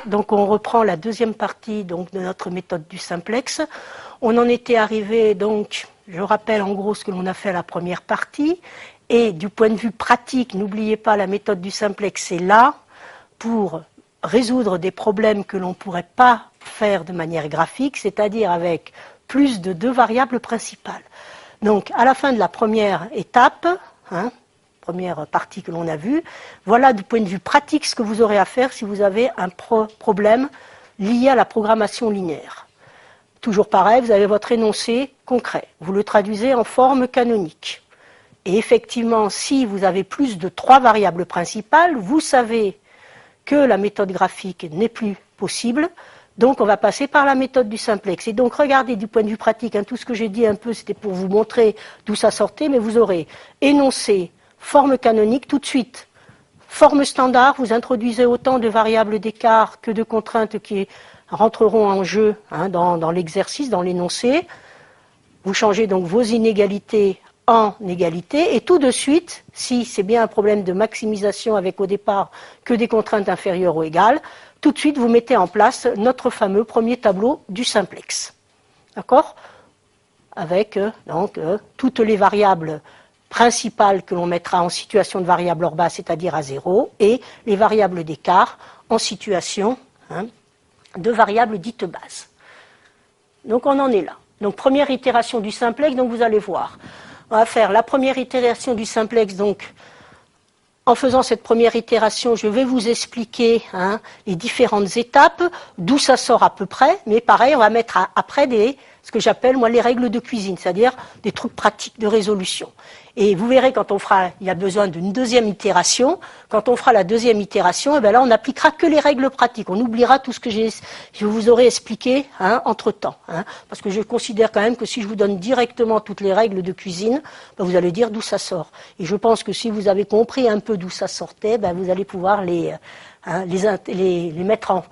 donc on reprend la deuxième partie donc, de notre méthode du simplex. On en était arrivé, donc, je rappelle en gros ce que l'on a fait à la première partie. Et du point de vue pratique, n'oubliez pas, la méthode du simplex est là pour résoudre des problèmes que l'on ne pourrait pas faire de manière graphique, c'est-à-dire avec plus de 2 variables principales. Donc, à la fin de la première étape, première partie que l'on a vue, voilà du point de vue pratique ce que vous aurez à faire si vous avez un problème lié à la programmation linéaire. Toujours pareil, vous avez votre énoncé concret. Vous le traduisez en forme canonique. Et effectivement, si vous avez plus de 3 variables principales, vous savez que la méthode graphique n'est plus possible. Donc, on va passer par la méthode du simplex. Et donc, regardez du point de vue pratique, tout ce que j'ai dit un peu, c'était pour vous montrer d'où ça sortait, mais vous aurez énoncé, forme canonique, tout de suite. Forme standard, vous introduisez autant de variables d'écart que de contraintes qui rentreront en jeu dans l'exercice, dans l'énoncé. Vous changez donc vos inégalités en égalité, et tout de suite, si c'est bien un problème de maximisation avec au départ que des contraintes inférieures ou égales, tout de suite vous mettez en place notre fameux premier tableau du simplex. D'accord ? Avec toutes les variables principales que l'on mettra en situation de variable hors base, c'est-à-dire à 0, et les variables d'écart en situation de variables dites bases. Donc on en est là. Donc première itération du simplex, donc vous allez voir. On va faire la première itération du simplex, donc en faisant cette première itération, je vais vous expliquer les différentes étapes, d'où ça sort à peu près, mais pareil, on va mettre après ce que j'appelle moi les règles de cuisine, c'est-à-dire des trucs pratiques de résolution. Et vous verrez quand il y a besoin d'une deuxième itération, quand on fera la deuxième itération, et bien là on n'appliquera que les règles pratiques, on oubliera tout ce que je vous aurai expliqué entre-temps. Parce que je considère quand même que si je vous donne directement toutes les règles de cuisine, ben vous allez dire d'où ça sort. Et je pense que si vous avez compris un peu d'où ça sortait, ben vous allez pouvoir les mettre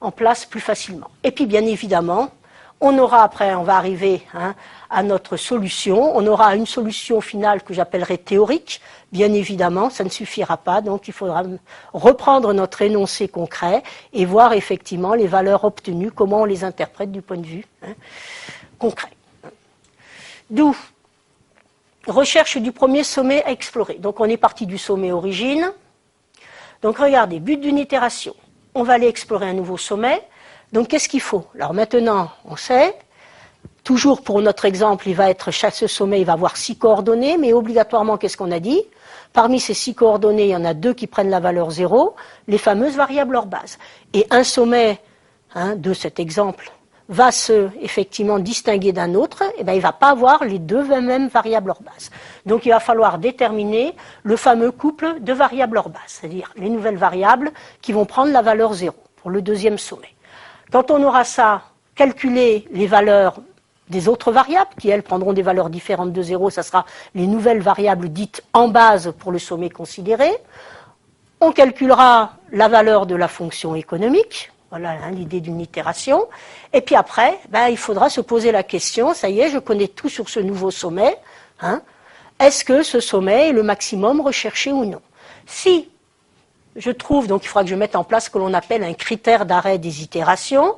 en place plus facilement. Et puis bien évidemment, on va arriver à notre solution. On aura une solution finale que j'appellerai théorique. Bien évidemment, ça ne suffira pas. Donc, il faudra reprendre notre énoncé concret et voir effectivement les valeurs obtenues, comment on les interprète du point de vue concret. D'où recherche du premier sommet à explorer. Donc, on est parti du sommet origine. Donc, regardez, but d'une itération. On va aller explorer un nouveau sommet. Donc, qu'est-ce qu'il faut ? Alors maintenant, on sait, toujours pour notre exemple, ce sommet, il va avoir 6 coordonnées, mais obligatoirement, qu'est-ce qu'on a dit ? Parmi ces 6 coordonnées, il y en a 2 qui prennent la valeur 0, les fameuses variables hors base. Et un sommet de cet exemple va effectivement distinguer d'un autre, et bien il ne va pas avoir les 2 mêmes variables hors base. Donc il va falloir déterminer le fameux couple de variables hors base, c'est-à-dire les nouvelles variables qui vont prendre la valeur 0 pour le deuxième sommet. Quand on aura ça, calculer les valeurs des autres variables, qui elles prendront des valeurs différentes de 0, ça sera les nouvelles variables dites en base pour le sommet considéré. On calculera la valeur de la fonction économique, voilà l'idée d'une itération. Et puis après, il faudra se poser la question, ça y est, je connais tout sur ce nouveau sommet, est-ce que ce sommet est le maximum recherché ou non ? Si je trouve, donc il faudra que je mette en place ce que l'on appelle un critère d'arrêt des itérations.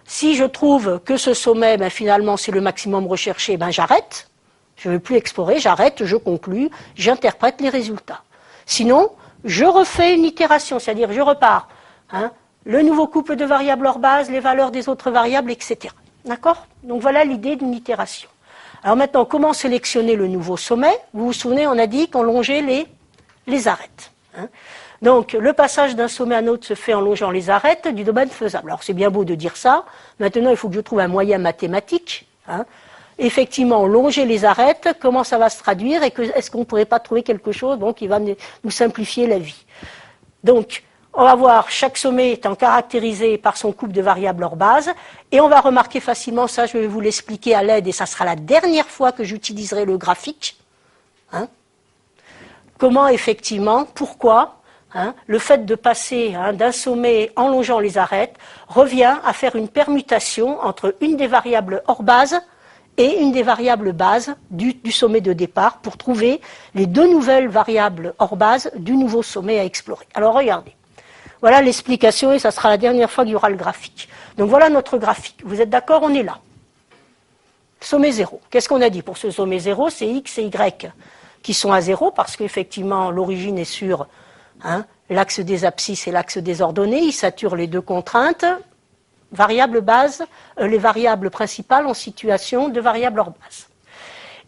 Si je trouve que ce sommet, finalement, c'est le maximum recherché, j'arrête. Je ne veux plus explorer, j'arrête, je conclus, j'interprète les résultats. Sinon, je refais une itération, c'est-à-dire je repars. Le nouveau couple de variables hors base, les valeurs des autres variables, etc. D'accord ? Donc voilà l'idée d'une itération. Alors maintenant, comment sélectionner le nouveau sommet ? Vous vous souvenez, on a dit qu'on longeait les arêtes. Donc, le passage d'un sommet à un autre se fait en longeant les arêtes du domaine faisable. Alors, c'est bien beau de dire ça. Maintenant, il faut que je trouve un moyen mathématique. Effectivement, longer les arêtes, comment ça va se traduire et est-ce qu'on ne pourrait pas trouver quelque chose qui va nous simplifier la vie. Donc, on va voir chaque sommet étant caractérisé par son couple de variables hors base et on va remarquer facilement, ça je vais vous l'expliquer à l'aide et ça sera la dernière fois que j'utiliserai le graphique. Comment effectivement, pourquoi le fait de passer d'un sommet en longeant les arêtes revient à faire une permutation entre une des variables hors base et une des variables bases du sommet de départ pour trouver les 2 nouvelles variables hors base du nouveau sommet à explorer. Alors regardez, Voilà l'explication et ça sera la dernière fois qu'il y aura le graphique. Donc voilà notre graphique. Vous êtes d'accord? On est là. Sommet 0. Qu'est-ce qu'on a dit pour ce sommet 0? C'est x et y qui sont à 0 parce qu'effectivement l'origine est sur l'axe des abscisses et l'axe des ordonnées. Il sature les deux contraintes. Variables bases, les variables principales en situation de variables hors base.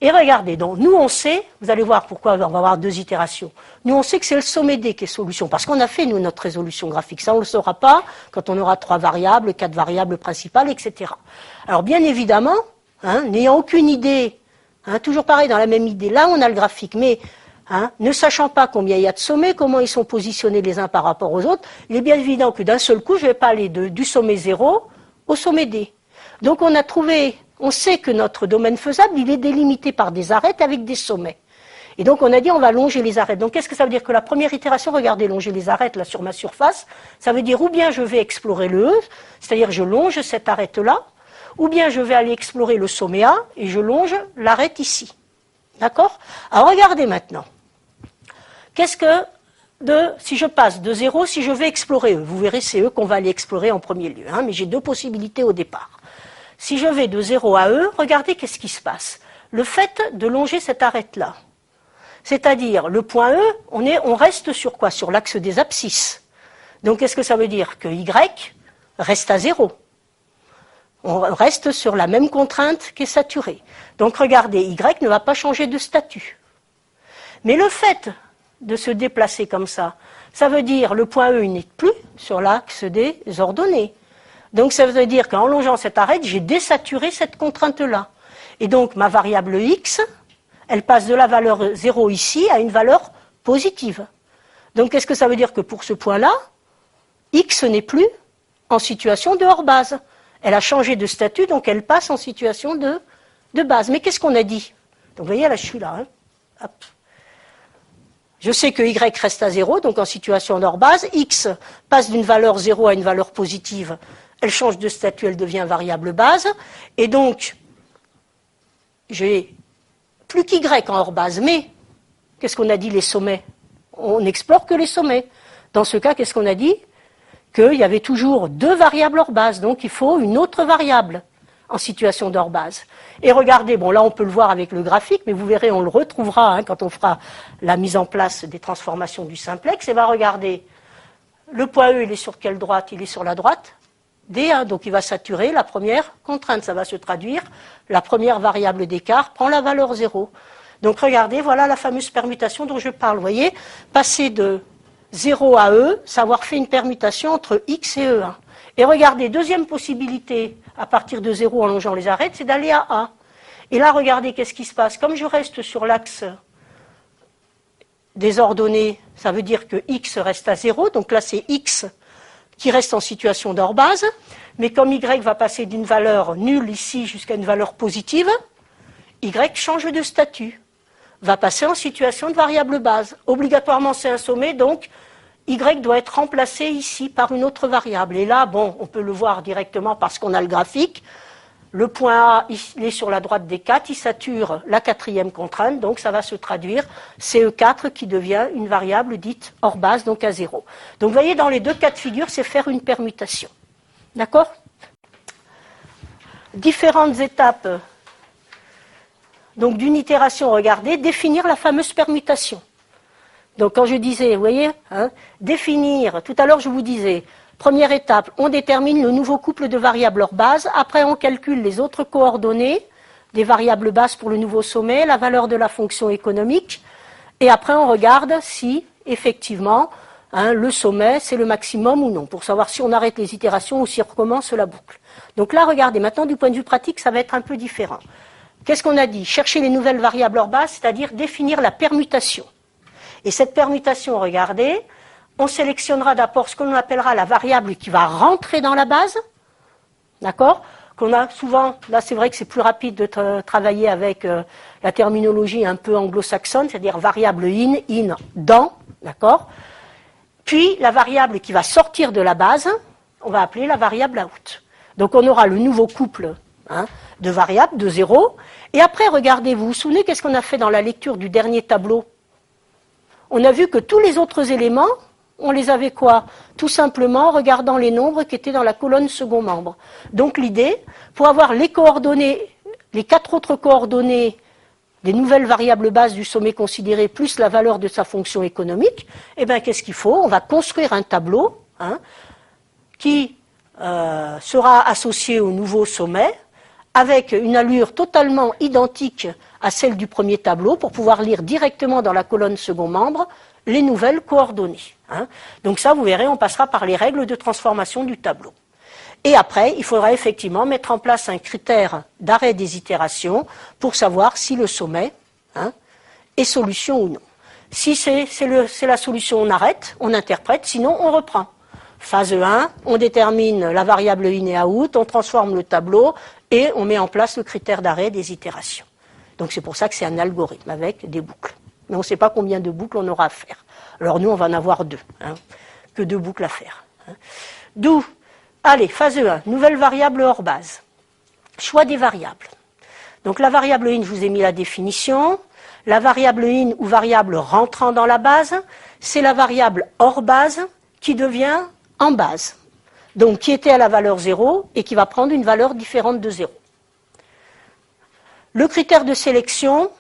Et regardez, donc nous on sait, vous allez voir pourquoi on va avoir deux itérations. Nous on sait que c'est le sommet D qui est solution, parce qu'on a fait nous notre résolution graphique. Ça on ne le saura pas quand on aura 3 variables, 4 variables principales, etc. Alors bien évidemment, n'ayant aucune idée, toujours pareil dans la même idée, là on a le graphique, mais ne sachant pas combien il y a de sommets, comment ils sont positionnés les uns par rapport aux autres, il est bien évident que d'un seul coup je ne vais pas aller du sommet 0 au sommet D. Donc on sait que notre domaine faisable, il est délimité par des arêtes avec des sommets. Et donc on a dit on va longer les arêtes. Donc qu'est-ce que ça veut dire? Que la première itération, regardez, longer les arêtes là sur ma surface, ça veut dire ou bien je vais explorer le E, c'est-à-dire je longe cette arête-là, ou bien je vais aller explorer le sommet A et je longe l'arête ici. D'accord? Alors regardez maintenant. Si je passe de 0, si je vais explorer E, vous verrez c'est E qu'on va aller explorer en premier lieu, mais j'ai deux possibilités au départ. Si je vais de 0 à E, regardez qu'est-ce qui se passe. Le fait de longer cette arête-là, c'est-à-dire le point E, on reste sur quoi? Sur l'axe des abscisses. Donc qu'est-ce que ça veut dire? Que Y reste à 0. On reste sur la même contrainte qui est saturée. Donc regardez, Y ne va pas changer de statut. Mais le fait de se déplacer comme ça veut dire le point E n'est plus sur l'axe des ordonnées. Donc ça veut dire qu'en longeant cette arête, j'ai désaturé cette contrainte-là. Et donc ma variable x, elle passe de la valeur 0 ici à une valeur positive. Donc qu'est-ce que ça veut dire? Que pour ce point-là, x n'est plus en situation de hors base. Elle a changé de statut, donc elle passe en situation de base. Mais qu'est-ce qu'on a dit? Donc vous voyez, là je suis là. Hop. Je sais que y reste à 0, donc en situation d'hors base. X passe d'une valeur 0 à une valeur positive. Elle change de statut, elle devient variable base. Et donc, j'ai plus qu'y en hors base. Mais, qu'est-ce qu'on a dit les sommets? On n'explore que les sommets. Dans ce cas, qu'est-ce qu'on a dit? Qu'il y avait toujours deux variables hors base. Donc, il faut une autre variable en situation d'hors base. Et regardez, bon là on peut le voir avec le graphique, mais vous verrez, on le retrouvera quand on fera la mise en place des transformations du simplex. Et bien regardez, le point E, il est sur quelle droite? Il est sur la droite D1, donc il va saturer la première contrainte. Ça va se traduire, la première variable d'écart prend la valeur 0. Donc regardez, voilà la fameuse permutation dont je parle. Vous voyez, passer de 0 à E, savoir faire une permutation entre X et E1. Et regardez, deuxième possibilité, à partir de 0 en longeant les arêtes, c'est d'aller à A. Et là, regardez, qu'est-ce qui se passe? Comme je reste sur l'axe des ordonnées, ça veut dire que X reste à 0, donc là c'est X qui reste en situation d'hors base, mais comme Y va passer d'une valeur nulle ici jusqu'à une valeur positive, Y change de statut, va passer en situation de variable base. Obligatoirement c'est un sommet, donc Y doit être remplacé ici par une autre variable. Et là, bon, on peut le voir directement parce qu'on a le graphique. Le point A, il est sur la droite des 4, il sature la quatrième contrainte, donc ça va se traduire CE4 qui devient une variable dite hors base, donc à 0. Donc vous voyez, dans les deux cas de figure, c'est faire une permutation. D'accord? Différentes étapes donc d'une itération, regardez, définir la fameuse permutation. Donc quand je disais, vous voyez, définir, tout à l'heure je vous disais, première étape, on détermine le nouveau couple de variables hors base, après on calcule les autres coordonnées des variables bases pour le nouveau sommet, la valeur de la fonction économique, et après on regarde si, effectivement, le sommet c'est le maximum ou non, pour savoir si on arrête les itérations ou si on recommence la boucle. Donc là, regardez, maintenant du point de vue pratique, ça va être un peu différent. Qu'est-ce qu'on a dit? Chercher les nouvelles variables hors base, c'est-à-dire définir la permutation. Et cette permutation, regardez, on sélectionnera d'abord ce que l'on appellera la variable qui va rentrer dans la base, d'accord? Qu'on a souvent, là c'est vrai que c'est plus rapide de travailler avec la terminologie un peu anglo-saxonne, c'est-à-dire variable in, dans, d'accord? Puis la variable qui va sortir de la base, on va appeler la variable out. Donc on aura le nouveau couple de variables, de 0. Et après, regardez, vous vous souvenez qu'est-ce qu'on a fait dans la lecture du dernier tableau? On a vu que tous les autres éléments, on les avait quoi? Tout simplement en regardant les nombres qui étaient dans la colonne second membre. Donc l'idée, pour avoir les coordonnées, les 4 autres coordonnées des nouvelles variables bases du sommet considéré plus la valeur de sa fonction économique, eh bien qu'est-ce qu'il faut? On va construire un tableau qui sera associé au nouveau sommet avec une allure totalement identique à celle du premier tableau pour pouvoir lire directement dans la colonne second membre les nouvelles coordonnées. Donc ça, vous verrez, on passera par les règles de transformation du tableau. Et après, il faudra effectivement mettre en place un critère d'arrêt des itérations pour savoir si le sommet est solution ou non. Si c'est la solution, on arrête, on interprète, sinon on reprend. Phase 1, on détermine la variable in et out, on transforme le tableau et on met en place le critère d'arrêt des itérations. Donc c'est pour ça que c'est un algorithme avec des boucles. Mais on ne sait pas combien de boucles on aura à faire. Alors nous, on va en avoir 2, que 2 boucles à faire. D'où, allez, phase 1, nouvelle variable hors base. Choix des variables. Donc la variable in, je vous ai mis la définition. La variable in ou variable rentrant dans la base, c'est la variable hors base qui devient en base. Donc qui était à la valeur 0 et qui va prendre une valeur différente de 0. Le critère de sélection,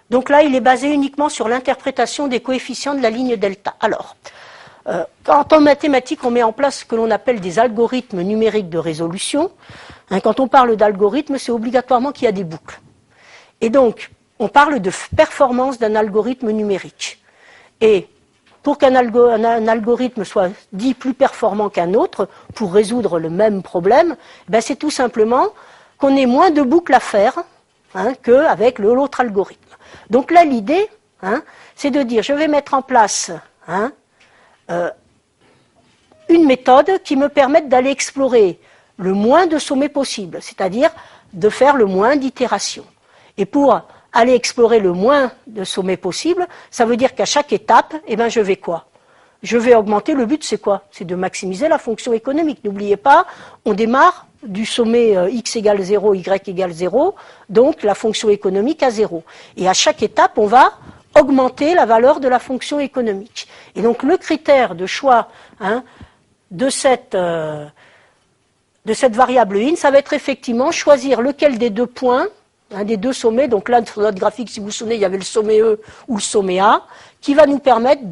donc là, il est basé uniquement sur l'interprétation des coefficients de la ligne delta. Alors, quand en mathématiques, on met en place ce que l'on appelle des algorithmes numériques de résolution. Quand on parle d'algorithme, c'est obligatoirement qu'il y a des boucles. Et donc, on parle de performance d'un algorithme numérique. Et pour qu'un algorithme soit dit plus performant qu'un autre, pour résoudre le même problème, c'est tout simplement qu'on ait moins de boucles à faire qu'avec l'autre algorithme. Donc là, l'idée, c'est de dire, je vais mettre en place une méthode qui me permette d'aller explorer le moins de sommets possible, c'est-à-dire de faire le moins d'itérations. Et pour aller explorer le moins de sommets possible, ça veut dire qu'à chaque étape, je vais quoi? Je vais augmenter, le but c'est quoi? C'est de maximiser la fonction économique. N'oubliez pas, on démarre du sommet x égale 0, y égale 0, donc la fonction économique à 0. Et à chaque étape, on va augmenter la valeur de la fonction économique. Et donc le critère de choix de cette variable in, ça va être effectivement choisir lequel des 2 points, des 2 sommets, donc là sur notre graphique, si vous vous souvenez, il y avait le sommet E ou le sommet A, qui va nous permettre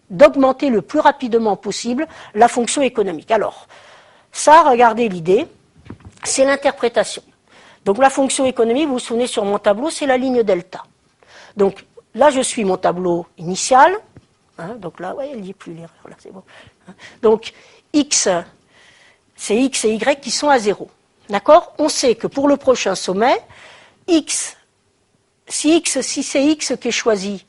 d'augmenter le plus rapidement possible la fonction économique. Alors, ça, regardez l'idée, c'est l'interprétation. Donc la fonction économique, vous vous souvenez sur mon tableau, c'est la ligne delta. Donc là, je suis mon tableau initial. Donc là, ouais, il n'y a plus l'erreur, là, c'est bon. Donc x, c'est x et y qui sont à 0. D'accord? On sait que pour le prochain sommet, si c'est x qui est choisi,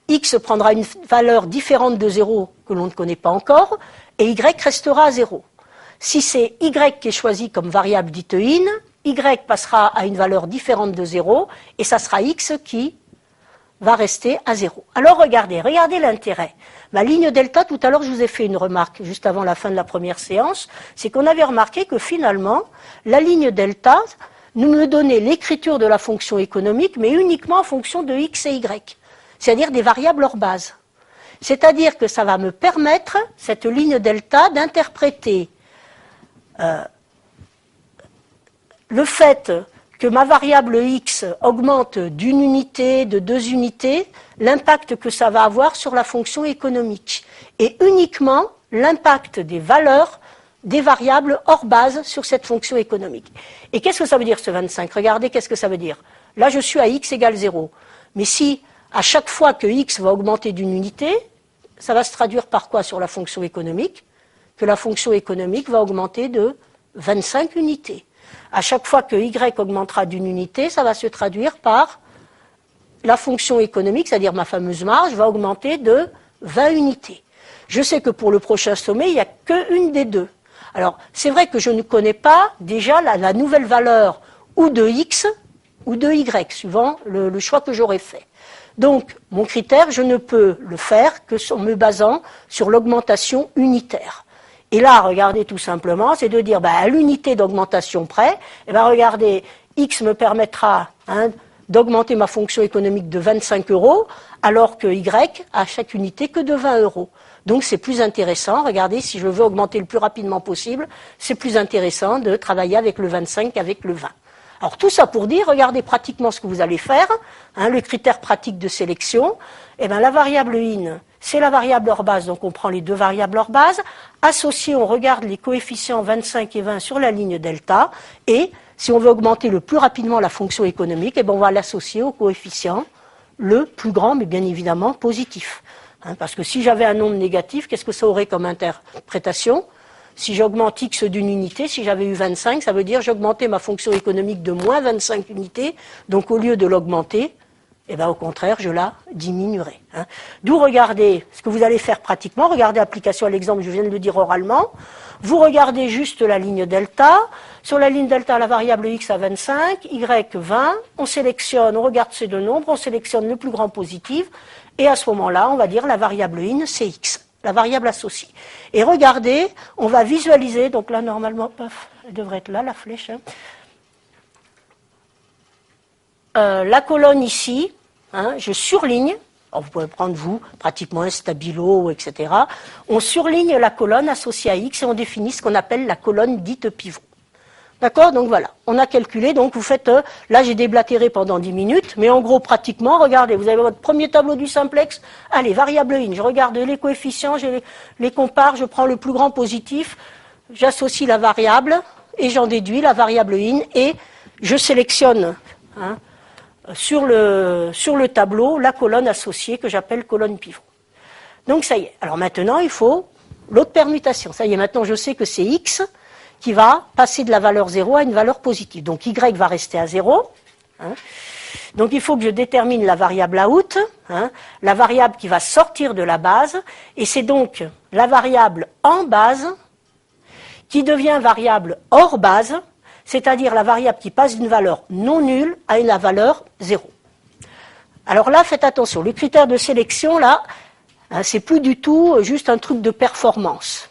x prendra une valeur différente de 0 que l'on ne connaît pas encore, et y restera à 0. Si c'est y qui est choisi comme variable dite in, y passera à une valeur différente de 0, et ça sera x qui va rester à 0. Alors regardez l'intérêt. Ma ligne delta, tout à l'heure je vous ai fait une remarque juste avant la fin de la première séance, c'est qu'on avait remarqué que finalement, la ligne delta nous me donnait l'écriture de la fonction économique, mais uniquement en fonction de x et y, c'est-à-dire des variables hors base. C'est-à-dire que ça va me permettre, cette ligne delta, d'interpréter le fait que ma variable x augmente d'une unité, de 2 unités, l'impact que ça va avoir sur la fonction économique. Et uniquement l'impact des valeurs des variables hors base sur cette fonction économique. Et qu'est-ce que ça veut dire ce 25? Regardez, qu'est-ce que ça veut dire? Là, je suis à x égale 0. Mais si, à chaque fois que x va augmenter d'une unité, ça va se traduire par quoi sur la fonction économique? Que la fonction économique va augmenter de 25 unités. À chaque fois que y augmentera d'une unité, ça va se traduire par la fonction économique, c'est-à-dire ma fameuse marge, va augmenter de 20 unités. Je sais que pour le prochain sommet, il n'y a qu'une des 2. Alors, c'est vrai que je ne connais pas déjà la nouvelle valeur ou de x ou de y, suivant le choix que j'aurai fait. Donc, mon critère, je ne peux le faire que en me basant sur l'augmentation unitaire. Et là, regardez tout simplement, c'est de dire, à l'unité d'augmentation près, regardez, x me permettra d'augmenter ma fonction économique de 25 €, alors que y, à chaque unité, que de 20 €. Donc c'est plus intéressant, regardez, si je veux augmenter le plus rapidement possible, c'est plus intéressant de travailler avec le 25 qu'avec le 20. Alors tout ça pour dire, regardez pratiquement ce que vous allez faire, le critère pratique de sélection, la variable in, c'est la variable hors base, donc on prend les deux variables hors base, associés, on regarde les coefficients 25 et 20 sur la ligne delta, et si on veut augmenter le plus rapidement la fonction économique, on va l'associer au coefficient le plus grand, mais bien évidemment positif. Parce que si j'avais un nombre négatif, qu'est-ce que ça aurait comme interprétation ? Si j'augmente x d'une unité, si j'avais eu 25, ça veut dire j'augmentais ma fonction économique de moins 25 unités, donc au lieu de l'augmenter, au contraire, je la diminuerai. D'où regardez ce que vous allez faire pratiquement, regardez application à l'exemple, je viens de le dire oralement, vous regardez juste la ligne delta, sur la ligne delta, la variable x à 25, y 20, on sélectionne, on regarde ces deux nombres, on sélectionne le plus grand positif, et à ce moment-là, on va dire la variable in, c'est x, la variable associée. Et regardez, on va visualiser, donc là, normalement, elle devrait être là, la flèche. La colonne ici, je surligne, alors vous pouvez prendre, vous, pratiquement un stabilo, etc. On surligne la colonne associée à x et on définit ce qu'on appelle la colonne dite pivot. D'accord? Donc voilà, on a calculé, donc vous faites, là j'ai déblatéré pendant 10 minutes, mais en gros pratiquement, regardez, vous avez votre premier tableau du simplex, allez, variable in, je regarde les coefficients, je les compare, je prends le plus grand positif, j'associe la variable et j'en déduis la variable in et je sélectionne sur le tableau la colonne associée que j'appelle colonne pivot. Donc ça y est, alors maintenant il faut l'autre permutation, ça y est, maintenant je sais que c'est x, qui va passer de la valeur 0 à une valeur positive. Donc y va rester à 0. Donc il faut que je détermine la variable out, la variable qui va sortir de la base, et c'est donc la variable en base qui devient variable hors base, c'est-à-dire la variable qui passe d'une valeur non nulle à une valeur 0. Alors là, faites attention, le critère de sélection, là, c'est plus du tout juste un truc de performance.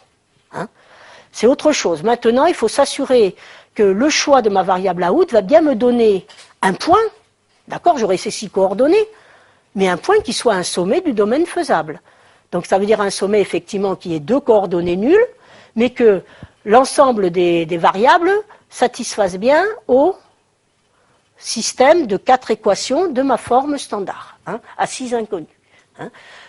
C'est autre chose. Maintenant, il faut s'assurer que le choix de ma variable out va bien me donner un point, d'accord, j'aurai ces 6 coordonnées, mais un point qui soit un sommet du domaine faisable. Donc ça veut dire un sommet effectivement qui ait 2 coordonnées nulles, mais que l'ensemble des variables satisfasse bien au système de 4 équations de ma forme standard, à 6 inconnus.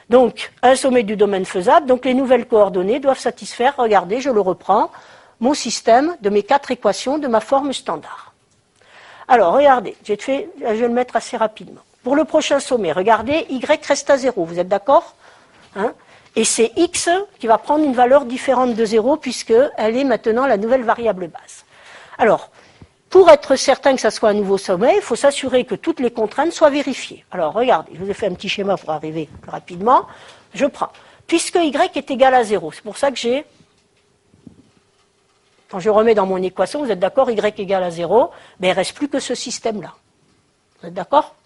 Donc, un sommet du domaine faisable, donc les nouvelles coordonnées doivent satisfaire, regardez, je le reprends, mon système de mes 4 équations de ma forme standard. Alors, regardez, je vais le mettre assez rapidement. Pour le prochain sommet, regardez, y reste à 0, vous êtes d'accord ? Et c'est x qui va prendre une valeur différente de 0 puisqu'elle est maintenant la nouvelle variable base. Alors, pour être certain que ça soit un nouveau sommet, il faut s'assurer que toutes les contraintes soient vérifiées. Alors, regardez, je vous ai fait un petit schéma pour arriver plus rapidement. Je prends. Puisque y est égal à 0, c'est pour ça que quand je remets dans mon équation, vous êtes d'accord, y égal à 0, mais il ne reste plus que ce système-là. Vous êtes d'accord ?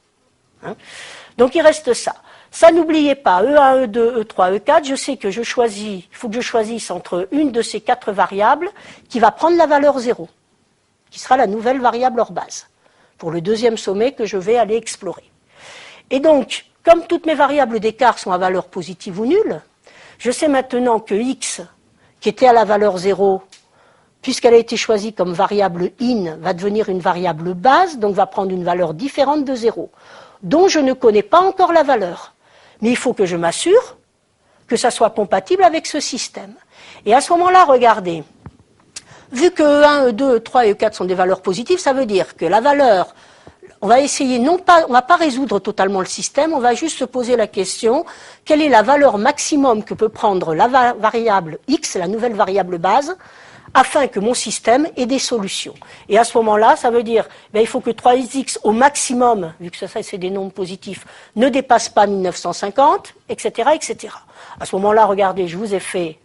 Donc, il reste ça. Ça, n'oubliez pas, E1, E2, E3, E4, je sais que il faut que je choisisse entre une de ces 4 variables qui va prendre la valeur 0. Qui sera la nouvelle variable hors base, pour le deuxième sommet que je vais aller explorer. Et donc, comme toutes mes variables d'écart sont à valeur positive ou nulle, je sais maintenant que x, qui était à la valeur 0, puisqu'elle a été choisie comme variable in, va devenir une variable base, donc va prendre une valeur différente de 0, dont je ne connais pas encore la valeur. Mais il faut que je m'assure que ça soit compatible avec ce système. Et à ce moment-là, regardez, vu que E1, E2, E3 et E4 sont des valeurs positives, ça veut dire que la valeur, on va essayer, on va pas résoudre totalement le système, on va juste se poser la question, quelle est la valeur maximum que peut prendre la variable x, la nouvelle variable base, afin que mon système ait des solutions. Et à ce moment-là, ça veut dire, il faut que 3x au maximum, vu que ça c'est des nombres positifs, ne dépasse pas 1950, etc., etc. À ce moment-là, regardez, je vous ai fait,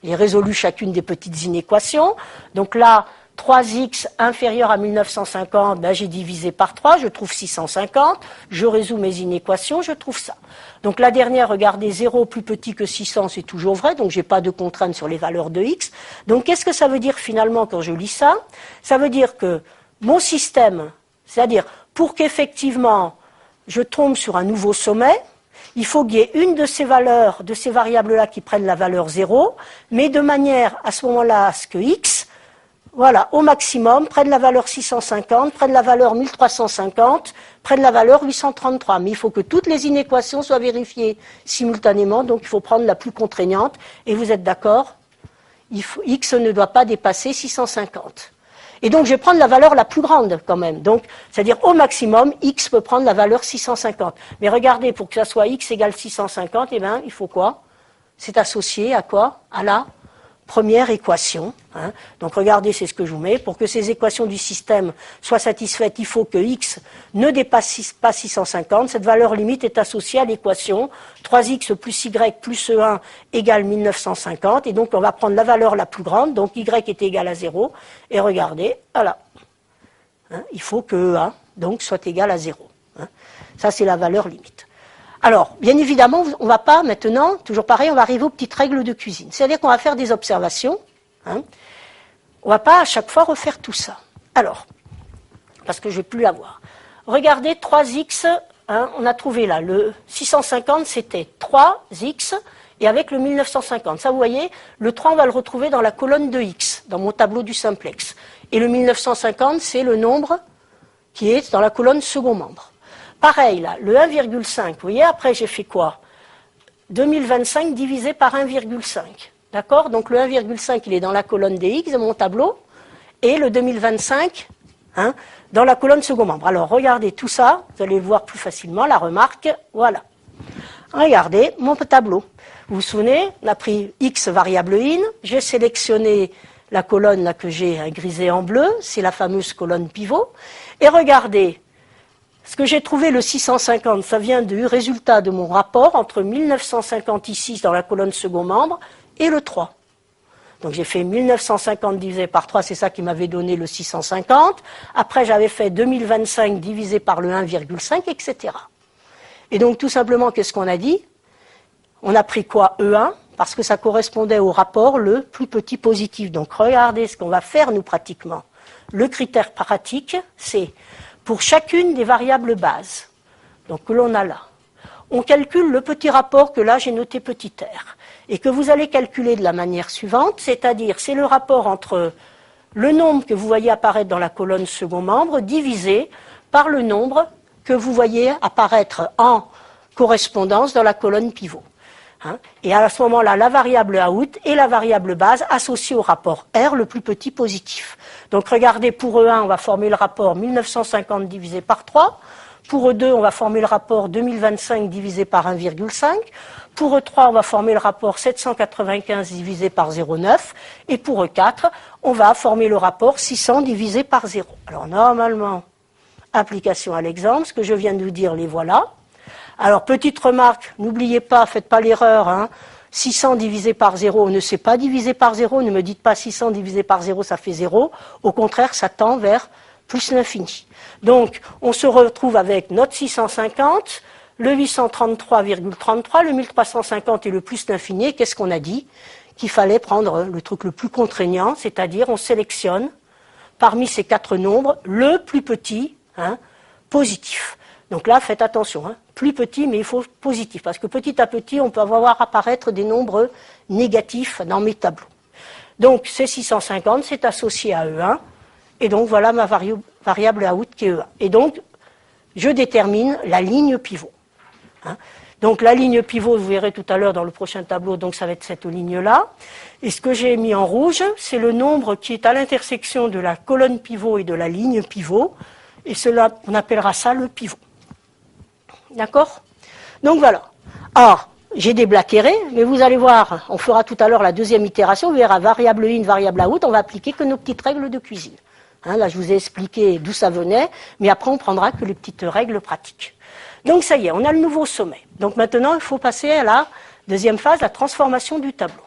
j'ai résolu chacune des petites inéquations. Donc là, 3x inférieur à 1950, j'ai divisé par 3, je trouve 650. Je résous mes inéquations, je trouve ça. Donc la dernière, regardez, 0 plus petit que 600, c'est toujours vrai, donc je n'ai pas de contrainte sur les valeurs de x. Donc qu'est-ce que ça veut dire finalement quand je lis ça ? Ça veut dire que mon système, c'est-à-dire pour qu'effectivement je tombe sur un nouveau sommet, il faut qu'il y ait une de ces valeurs, de ces variables-là qui prennent la valeur 0, mais de manière à ce moment-là à ce que x, voilà, au maximum, prenne la valeur 650, prenne la valeur 1350, prenne la valeur 833. Mais il faut que toutes les inéquations soient vérifiées simultanément, donc il faut prendre la plus contraignante. Et vous êtes d'accord? X ne doit pas dépasser 650. Et donc je vais prendre la valeur la plus grande quand même. Donc, c'est-à-dire au maximum, x peut prendre la valeur 650. Mais regardez, pour que ça soit x égale 650, eh bien, il faut quoi? C'est associé à quoi? À la première équation. Hein. Donc regardez, c'est ce que je vous mets. Pour que ces équations du système soient satisfaites, il faut que x ne dépasse pas 650. Cette valeur limite est associée à l'équation 3x plus y plus e1 égale 1950. Et donc on va prendre la valeur la plus grande, donc y est égal à 0. Et regardez, voilà. Hein, il faut que e1 donc, soit égal à 0. Hein. Ça, c'est la valeur limite. Alors, bien évidemment, on ne va pas maintenant, toujours pareil, on va arriver aux petites règles de cuisine. C'est-à-dire qu'on va faire des observations. Hein. On ne va pas à chaque fois refaire tout ça. Alors, parce que je ne vais plus l'avoir. Regardez 3x, hein, on a trouvé là, le 650 c'était 3x, et avec le 1950. Ça, vous voyez, le 3, on va le retrouver dans la colonne de x, dans mon tableau du simplex. Et le 1950, c'est le nombre qui est dans la colonne second membre. Pareil, là, le 1,5, vous voyez, après j'ai fait quoi? 2025 divisé par 1,5. D'accord? Donc le 1,5, il est dans la colonne des x de mon tableau, et le 2025, hein, dans la colonne second membre. Alors regardez tout ça, vous allez le voir plus facilement, la remarque, voilà. Regardez mon tableau. Vous vous souvenez, on a pris x variable in, j'ai sélectionné la colonne là, que j'ai grisée en bleu, c'est la fameuse colonne pivot, et regardez, ce que j'ai trouvé, le 650, ça vient du résultat de mon rapport entre 1950 ici, dans la colonne second membre, et le 3. Donc j'ai fait 1950 divisé par 3, c'est ça qui m'avait donné le 650. Après, j'avais fait 2025 divisé par le 1,5, etc. Et donc tout simplement, qu'est-ce qu'on a dit? On a pris quoi? E1, parce que ça correspondait au rapport le plus petit positif. Donc regardez ce qu'on va faire, nous, pratiquement. Le critère pratique, c'est pour chacune des variables bases, donc que l'on a là, on calcule le petit rapport que là j'ai noté petit r, et que vous allez calculer de la manière suivante, c'est-à-dire c'est le rapport entre le nombre que vous voyez apparaître dans la colonne second membre divisé par le nombre que vous voyez apparaître en correspondance dans la colonne pivot. Hein, et à ce moment-là, la variable out et la variable base associées au rapport R le plus petit positif. Donc regardez, pour E1, on va former le rapport 1950 divisé par 3. Pour E2, on va former le rapport 2025 divisé par 1,5. Pour E3, on va former le rapport 795 divisé par 0,9. Et pour E4, on va former le rapport 600 divisé par 0. Alors normalement, application à l'exemple, ce que je viens de vous dire, les voilà. Alors, petite remarque, n'oubliez pas, faites pas l'erreur, hein, 600 divisé par 0 ne sait pas diviser par 0, ne me dites pas 600 divisé par 0, ça fait 0. Au contraire, ça tend vers plus l'infini. Donc, on se retrouve avec notre 650, le 833,33, le 1350 et le plus l'infini. Qu'est-ce qu'on a dit? Qu'il fallait prendre le truc le plus contraignant, c'est-à-dire on sélectionne parmi ces quatre nombres le plus petit, hein, positif. Donc là, faites attention, hein, plus petit, mais il faut positif, parce que petit à petit, on peut voir apparaître des nombres négatifs dans mes tableaux. Donc, c'est 650, c'est associé à E1, et donc voilà ma variable out qui est E1. Et donc, je détermine la ligne pivot. Hein. Donc, la ligne pivot, vous verrez tout à l'heure dans le prochain tableau, donc ça va être cette ligne-là. Et ce que j'ai mis en rouge, c'est le nombre qui est à l'intersection de la colonne pivot et de la ligne pivot, et cela, on appellera ça le pivot. D'accord? Donc voilà. Alors, j'ai déblatéré, mais vous allez voir, on fera tout à l'heure la deuxième itération, vous verrez variable in, variable out, on va appliquer que nos petites règles de cuisine. Hein, là, je vous ai expliqué d'où ça venait, mais après, on prendra que les petites règles pratiques. Donc ça y est, on a le nouveau sommet. Donc maintenant, il faut passer à la deuxième phase, la transformation du tableau.